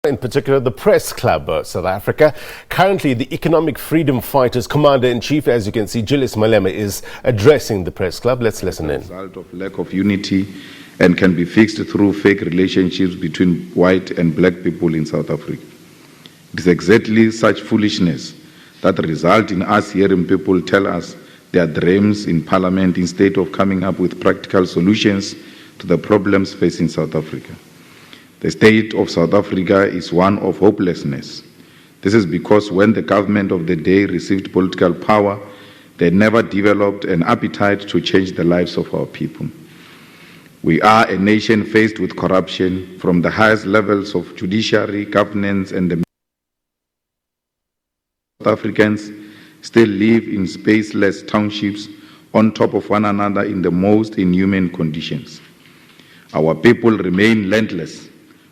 In particular, the Press Club, South Africa. Currently, the Economic Freedom Fighters Commander-in-Chief, as you can see, Julius Malema, is addressing the Press Club. Let's listen in. Result of lack of unity and can be fixed through fake relationships between white and black people in South Africa. It is exactly such foolishness that result in us hearing people tell us their dreams in Parliament instead of coming up with practical solutions to the problems facing South Africa. The state of South Africa is one of hopelessness. This is because when the government of the day received political power, they never developed an appetite to change the lives of our people. We are a nation faced with corruption from the highest levels of judiciary, governance, and the South Africans still live in spaceless townships on top of one another in the most inhuman conditions. Our people remain landless,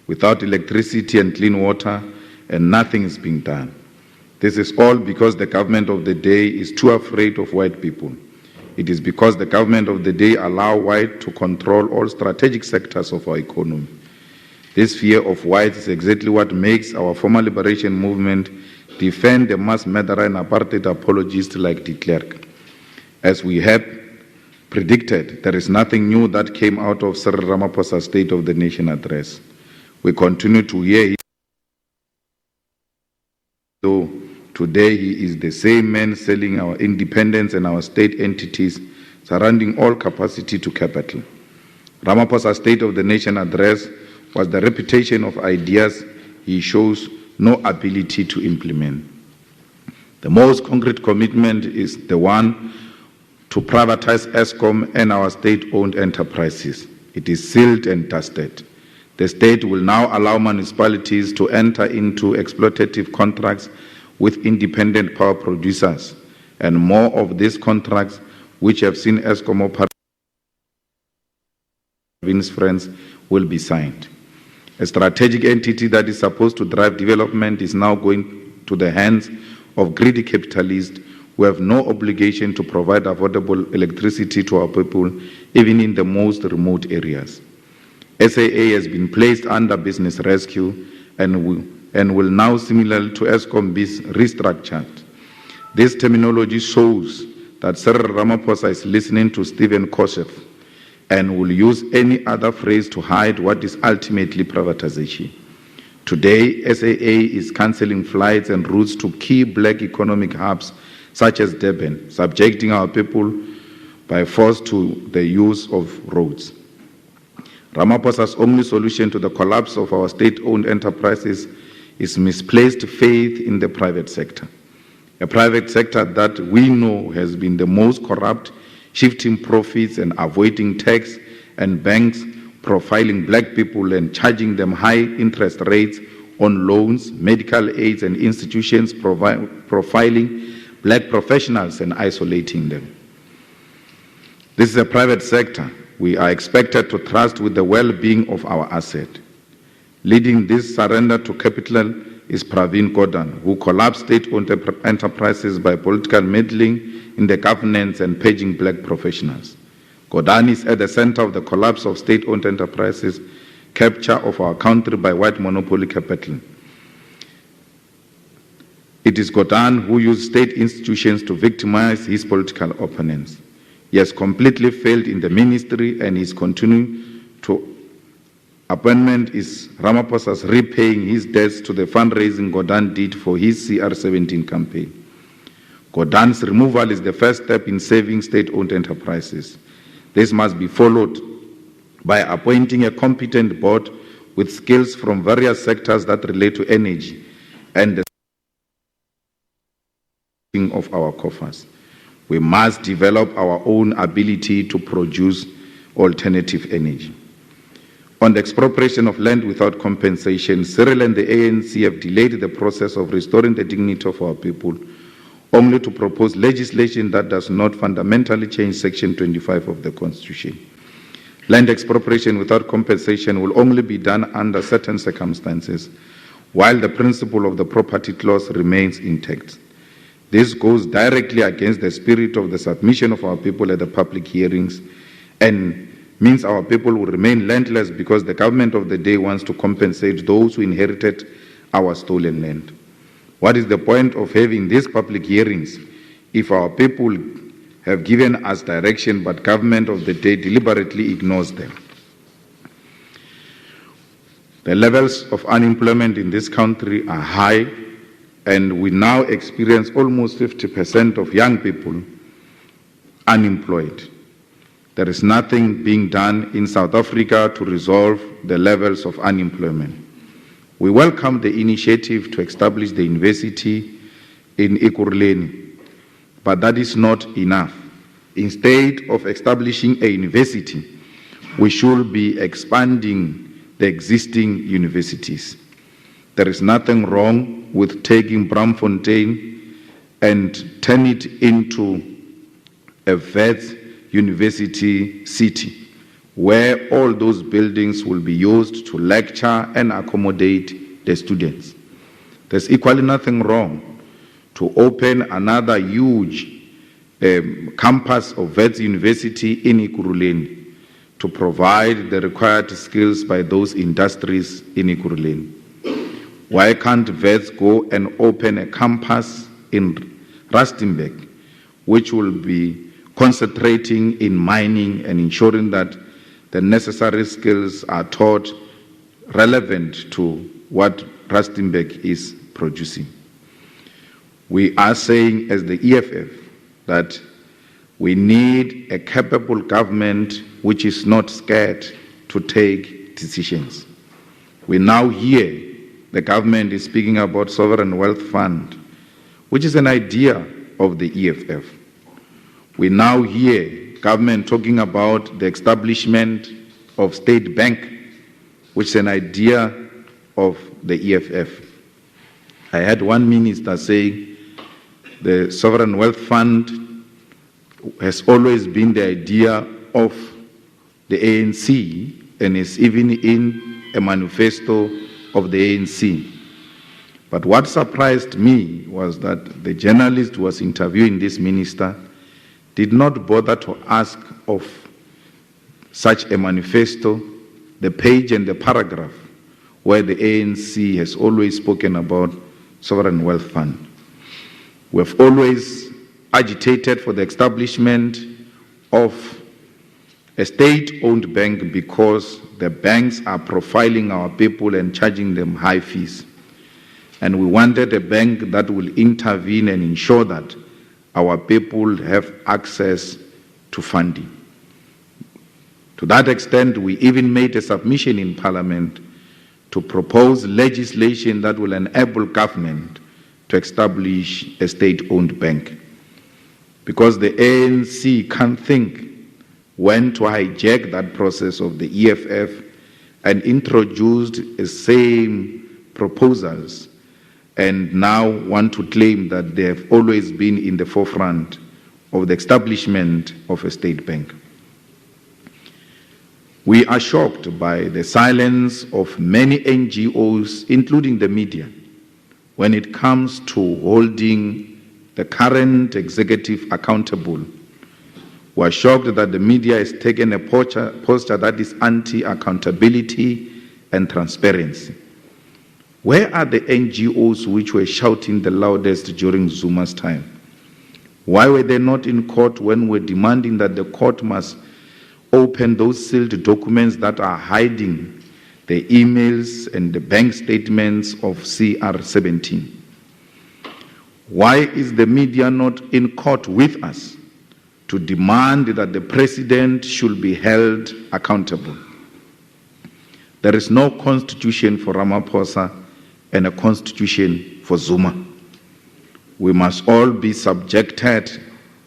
without electricity and clean water, and nothing is being done. This is all because the government of the day is too afraid of white people. It is because the government of the day allow white to control all strategic sectors of our economy. This fear of whites is exactly what makes our former liberation movement defend the mass murderer and apartheid apologist like de Klerk. As we had predicted, there is nothing new that came out of President Ramaphosa's State of the Nation address. We continue to hear him, though today he is the same man selling our independence and our state entities, surrounding all capacity to capital. Ramaphosa's State of the Nation address was the reputation of ideas he shows no ability to implement. The most concrete commitment is the one to privatize Eskom and our state-owned enterprises. It is sealed and dusted. The state will now allow municipalities to enter into exploitative contracts with independent power producers, and more of these contracts, which have seen Eskom operate friends, will be signed. A strategic entity that is supposed to drive development is now going to the hands of greedy capitalists who have no obligation to provide affordable electricity to our people, even in the most remote areas. SAA has been placed under business rescue and will now, similar to Eskom, be restructured. This terminology shows that Cyril Ramaphosa is listening to Stephen Koshev and will use any other phrase to hide what is ultimately privatization. Today, SAA is cancelling flights and routes to key black economic hubs such as Durban, subjecting our people by force to the use of roads. Ramaphosa's only solution to the collapse of our state-owned enterprises is misplaced faith in the private sector. A private sector that we know has been the most corrupt, shifting profits and avoiding tax, and banks profiling black people and charging them high interest rates on loans, medical aids, and institutions profiling black professionals and isolating them. This is a private sector we are expected to trust with the well-being of our asset. Leading this surrender to capital is Pravin Gordhan, who collapsed state-owned enterprises by political meddling in the governance and paging black professionals. Gordhan is at the center of the collapse of state-owned enterprises, capture of our country by white monopoly capital. It is Gordhan who used state institutions to victimize his political opponents. He has completely failed in the ministry, and his continuing to appointment is Ramaphosa's repaying his debts to the fundraising Gordhan did for his CR17 campaign. Gordhan's removal is the first step in saving state-owned enterprises. This must be followed by appointing a competent board with skills from various sectors that relate to energy and the of our coffers. We must develop our own ability to produce alternative energy. On the expropriation of land without compensation, Cyril and the ANC have delayed the process of restoring the dignity of our people, only to propose legislation that does not fundamentally change Section 25 of the Constitution. Land expropriation without compensation will only be done under certain circumstances, while the principle of the property clause remains intact. This goes directly against the spirit of the submission of our people at the public hearings and means our people will remain landless because the government of the day wants to compensate those who inherited our stolen land. What is the point of having these public hearings if our people have given us direction but government of the day deliberately ignores them? The levels of unemployment in this country are high, and we now experience almost 50% of young people unemployed. There is nothing being done in South Africa to resolve the levels of unemployment. We welcome the initiative to establish the university in Ekurhuleni, but that is not enough. Instead of establishing a university, we should be expanding the existing universities. There is nothing wrong with taking Braamfontein and turn it into a Wits University city, where all those buildings will be used to lecture and accommodate the students. There's equally nothing wrong to open another huge campus of Wits University in Ekurhuleni to provide the required skills by those industries in Ekurhuleni. Why can't Wits go and open a campus in Rustenburg, which will be concentrating in mining and ensuring that the necessary skills are taught relevant to what Rustenburg is producing? We are saying as the EFF that we need a capable government which is not scared to take decisions. We now hear the government is speaking about sovereign wealth fund, which is an idea of the EFF. We now hear government talking about the establishment of state bank, which is an idea of the EFF. I had one minister say the sovereign wealth fund has always been the idea of the ANC and is even in a manifesto of the ANC. But what surprised me was that the journalist who was interviewing this minister did not bother to ask of such a manifesto the page and the paragraph where the ANC has always spoken about sovereign wealth fund. We have always agitated for the establishment of a state-owned bank because the banks are profiling our people and charging them high fees. And we wanted a bank that will intervene and ensure that our people have access to funding. To that extent, we even made a submission in Parliament to propose legislation that will enable government to establish a state-owned bank. Because the ANC can't think when to hijack that process of the EFF and introduced the same proposals and now want to claim that they have always been in the forefront of the establishment of a state bank. We are shocked by the silence of many NGOs, including the media, when it comes to holding the current executive accountable. We are shocked that the media has taken a posture that is anti-accountability and transparency. Where are the NGOs which were shouting the loudest during Zuma's time? Why were they not in court when we're demanding that the court must open those sealed documents that are hiding the emails and the bank statements of CR17? Why is the media not in court with us to demand that the president should be held accountable? There is no constitution for Ramaphosa and a constitution for Zuma. We must all be subjected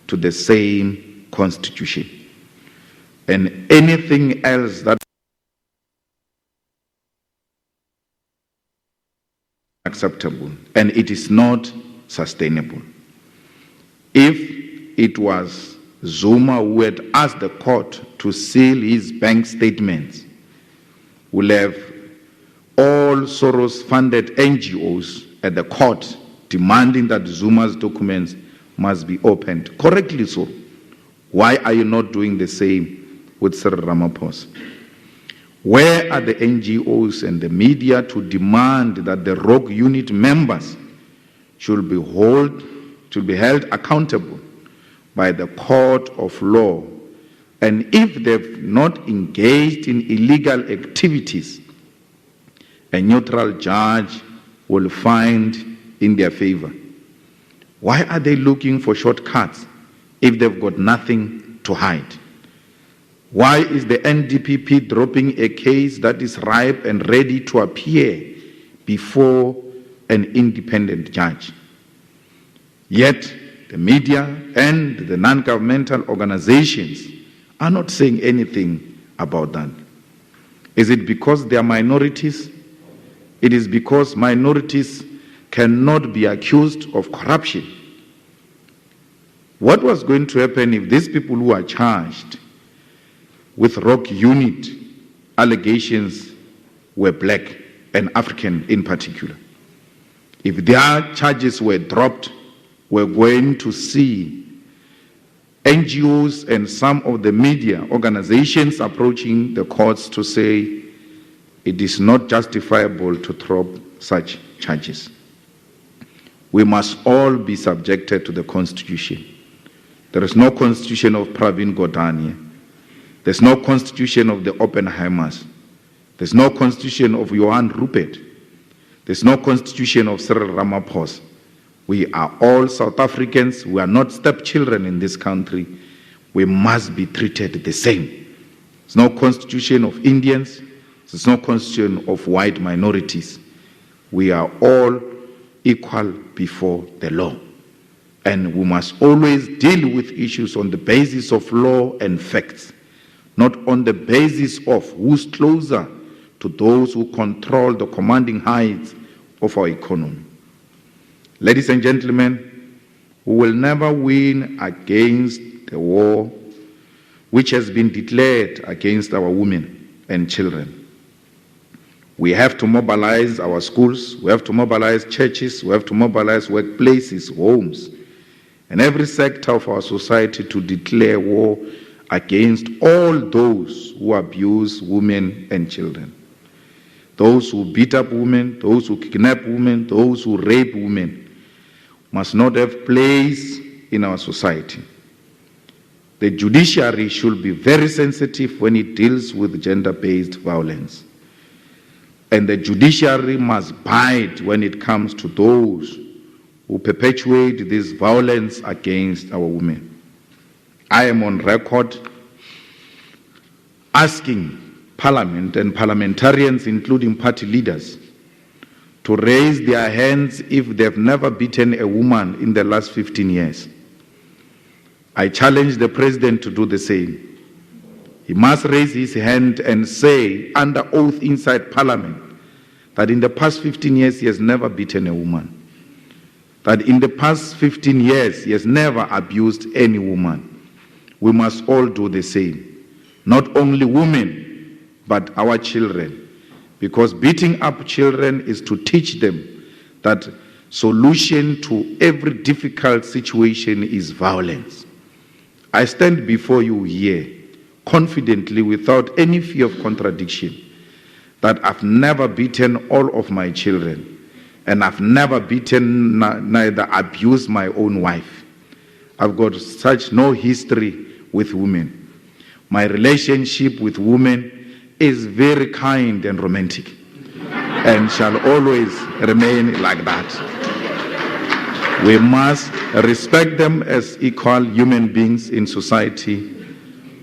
to the same constitution. And anything else that is acceptable, and it is not sustainable. If it was Zuma who had asked the court to seal his bank statements, we'll have all Soros-funded NGOs at the court demanding that Zuma's documents must be opened. Correctly so. Why are you not doing the same with President Ramaphosa? Where are the NGOs and the media to demand that the rogue unit members should be held accountable by the court of law, and if they've not engaged in illegal activities, a neutral judge will find in their favor? Why are they looking for shortcuts if they've got nothing to hide? Why is the NDPP dropping a case that is ripe and ready to appear before an independent judge? Yet the media and the non-governmental organizations are not saying anything about that. Is it because they are minorities? It is because minorities cannot be accused of corruption. What was going to happen if these people who are charged with rogue unit allegations were black and African in particular? If their charges were dropped, we're going to see NGOs and some of the media organizations approaching the courts to say it is not justifiable to drop such charges. We must all be subjected to the Constitution. There is no Constitution of Pravin Gordhan. There's no Constitution of the Oppenheimers. There's no Constitution of Johan Rupert. There's no Constitution of Cyril Ramaphosa. We are all South Africans. We are not stepchildren in this country. We must be treated the same. There's no Constitution of Indians. There's no Constitution of white minorities. We are all equal before the law. And we must always deal with issues on the basis of law and facts, not on the basis of who's closer to those who control the commanding heights of our economy. Ladies and gentlemen, we will never win against the war which has been declared against our women and children. We have to mobilize our schools, we have to mobilize churches, we have to mobilize workplaces, homes, and every sector of our society to declare war against all those who abuse women and children. Those who beat up women, those who kidnap women, those who rape women must not have place in our society. The judiciary should be very sensitive when it deals with gender-based violence. And the judiciary must bite when it comes to those who perpetuate this violence against our women. I am on record asking Parliament and parliamentarians, including party leaders, to raise their hands if they've never beaten a woman in the last 15 years. I challenge the President to do the same. He must raise his hand and say under oath inside Parliament that in the past 15 years he has never beaten a woman. That in the past 15 years he has never abused any woman. We must all do the same. Not only women, but our children. Because beating up children is to teach them that solution to every difficult situation is violence. I stand before you here confidently without any fear of contradiction that I've never beaten all of my children and I've never beaten neither abused my own wife. I've got such no history with women. My relationship with women is very kind and romantic and shall always remain like that. We must respect them as equal human beings in society,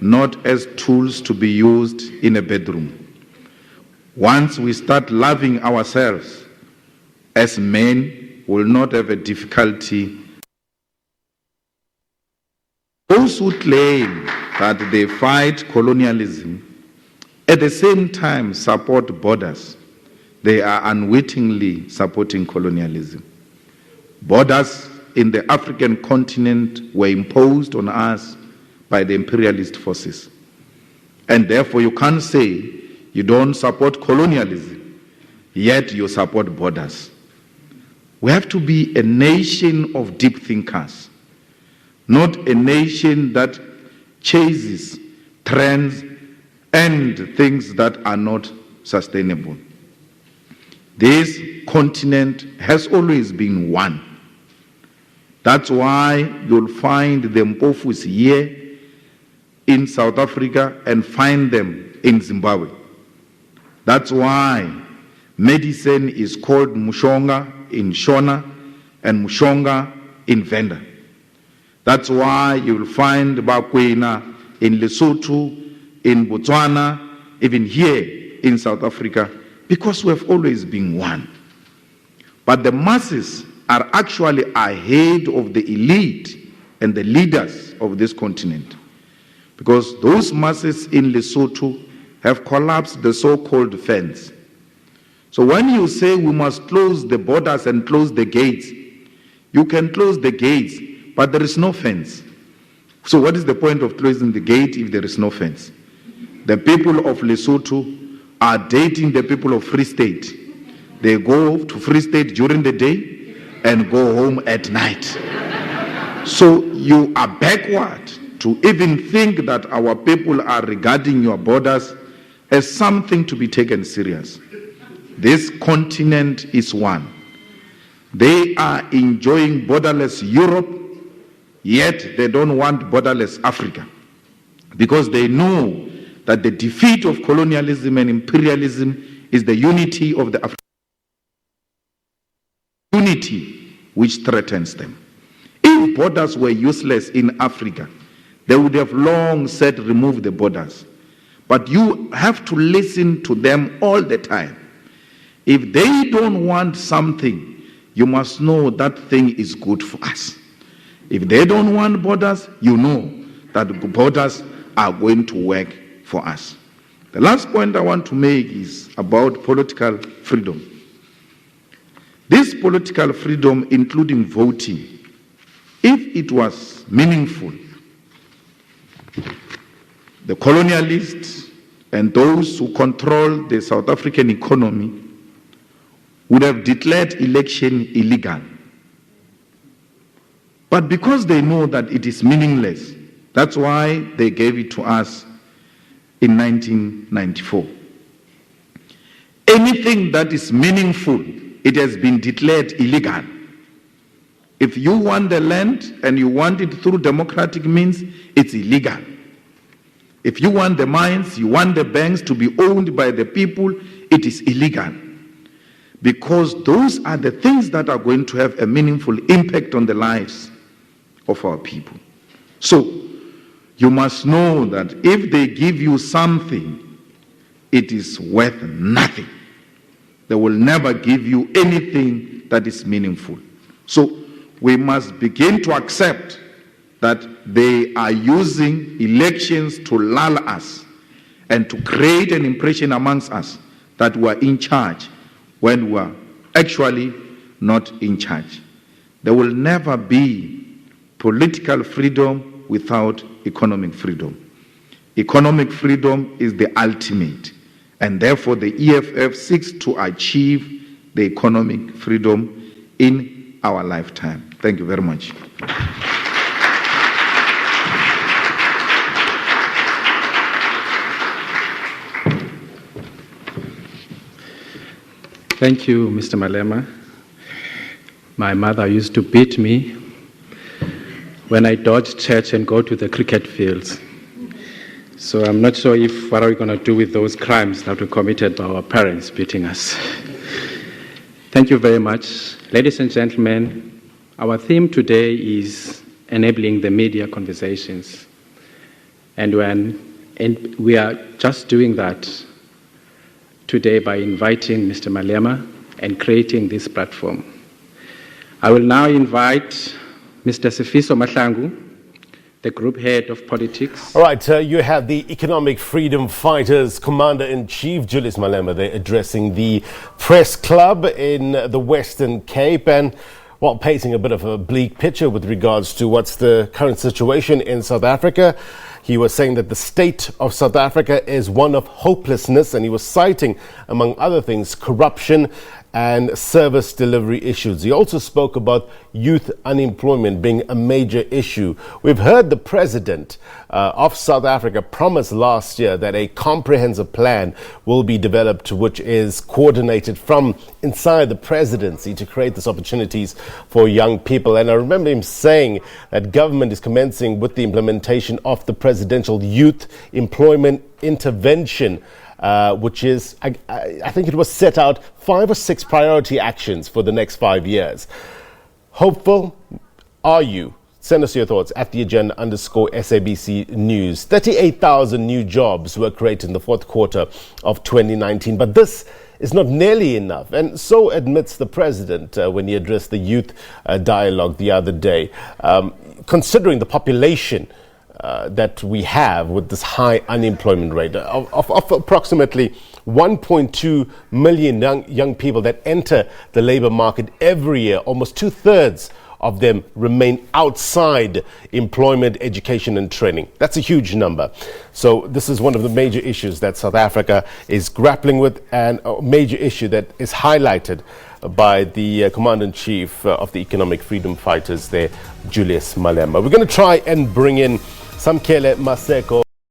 not as tools to be used in a bedroom. Once we start loving ourselves as men, we will not have a difficulty. Those who claim that they fight colonialism at the same time support borders, they are unwittingly supporting colonialism. Borders in the African continent were imposed on us by the imperialist forces. And therefore you can't say you don't support colonialism, yet you support borders. We have to be a nation of deep thinkers, not a nation that chases trends, and things that are not sustainable. This continent has always been one. That's why you'll find the Mpofus here in South Africa and find them in Zimbabwe. That's why medicine is called Mushonga in SONA and Mushonga in Venda. That's why you'll find Bakwena in Lesotho, in Botswana, even here in South Africa, because we have always been one. But the masses are actually ahead of the elite and the leaders of this continent, because those masses in Lesotho have collapsed the so-called fence. So when you say we must close the borders and close the gates, you can close the gates, but there is no fence. So what is the point of closing the gate if there is no fence? The people of Lesotho are dating the people of Free State. They go to Free State during the day and go home at night. So you are backward to even think that our people are regarding your borders as something to be taken serious. This continent is one. They are enjoying borderless Europe, yet they don't want borderless Africa, because they know that the defeat of colonialism and imperialism is the unity of the African unity which threatens them. If borders were useless in Africa, they would have long said remove the borders. But you have to listen to them all the time. If they don't want something, you must know that thing is good for us. If they don't want borders, you know that borders are going to work for us. The last point I want to make is about political freedom. This political freedom, including voting, if it was meaningful, the colonialists and those who control the South African economy would have declared election illegal. But because they know that it is meaningless, that's why they gave it to us in 1994. Anything that is meaningful, it has been declared illegal. If you want the land and you want it through democratic means, it's illegal. If you want the mines, you want the banks to be owned by the people, it is illegal. Because those are the things that are going to have a meaningful impact on the lives of our people. So, you must know that if they give you something, it is worth nothing. They will never give you anything that is meaningful. So, we must begin to accept that they are using elections to lull us and to create an impression amongst us that we are in charge when we are actually not in charge. There will never be political freedom without economic freedom. Economic freedom is the ultimate, and therefore the EFF seeks to achieve the economic freedom in our lifetime. Thank you very much. Thank you, Mr. Malema. My mother used to beat me when I dodged church and go to the cricket fields. So I'm not sure what are we going to do with those crimes that were committed by our parents beating us. Thank you very much. Ladies and gentlemen, our theme today is enabling the media conversations. And we are just doing that today by inviting Mr. Malema and creating this platform. I will now invite Mr. Sifiso Mahlangu, the Group Head of Politics. All right, you have the Economic Freedom Fighters Commander-in-Chief, Julius Malema, there addressing the press club in the Western Cape and, well, painting a bit of a bleak picture with regards to what's the current situation in South Africa. He was saying that the state of South Africa is one of hopelessness, and he was citing, among other things, corruption and service delivery issues. He also spoke about youth unemployment being a major issue. We've heard the president of South Africa promise last year that a comprehensive plan will be developed, which is coordinated from inside the presidency to create these opportunities for young people. And I remember him saying that government is commencing with the implementation of the presidential youth employment intervention, which is, I think it was set out 5 or 6 priority actions for the next 5 years. Hopeful are you? Send us your thoughts at the agenda _SABC News. 38,000 new jobs were created in the fourth quarter of 2019, but this is not nearly enough. And so admits the president when he addressed the youth dialogue the other day. Considering the population that we have with this high unemployment rate of approximately 1.2 million young people that enter the labor market every year, almost 2/3 of them remain outside employment, education and training. That's a huge number. So this is one of the major issues that South Africa is grappling with, and a major issue that is highlighted by the Commander-in-Chief of the Economic Freedom Fighters there, Julius Malema. We're going to try and bring in Samkele Maseko